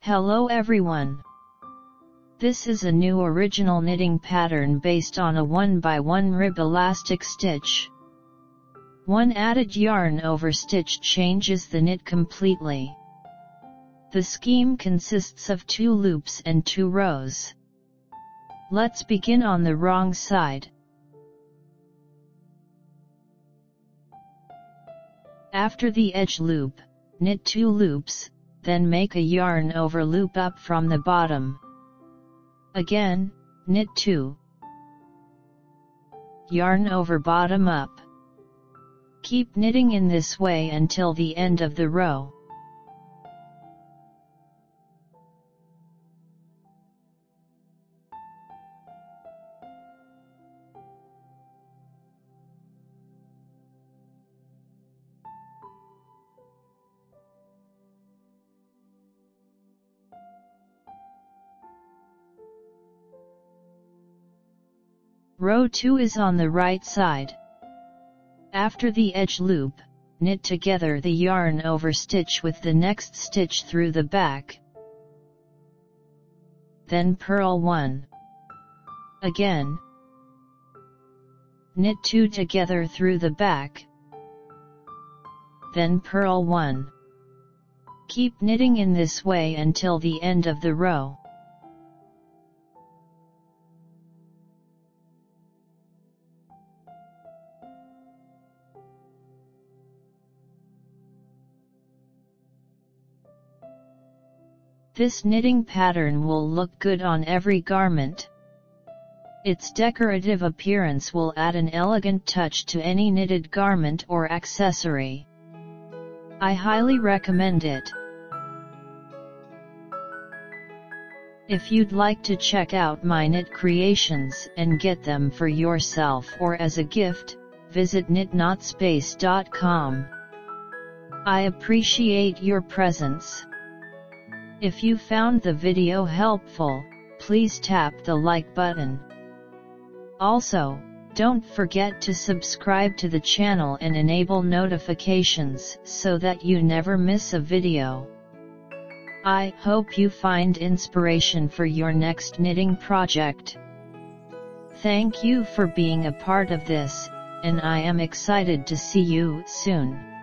Hello everyone. This is a new original knitting pattern based on a 1x1 rib elastic stitch. One added yarn over stitch changes the knit completely. The scheme consists of 2 loops and 2 rows. Let's begin on the wrong side. After the edge loop, knit 2 loops, then make a yarn over loop up from the bottom. Again, knit 2. Yarn over bottom up. Keep knitting in this way until the end of the row. Row 2 is on the right side. After the edge loop, knit together the yarn over stitch with the next stitch through the back. Then purl 1. Again. Knit 2 together through the back. Then purl 1. Keep knitting in this way until the end of the row. This knitting pattern will look good on every garment. Its decorative appearance will add an elegant touch to any knitted garment or accessory. I highly recommend it. If you'd like to check out my knit creations and get them for yourself or as a gift, visit knitnotspace.com. I appreciate your presence. If you found the video helpful, please tap the like button. Also, don't forget to subscribe to the channel and enable notifications so that you never miss a video. I hope you find inspiration for your next knitting project. Thank you for being a part of this, and I am excited to see you soon.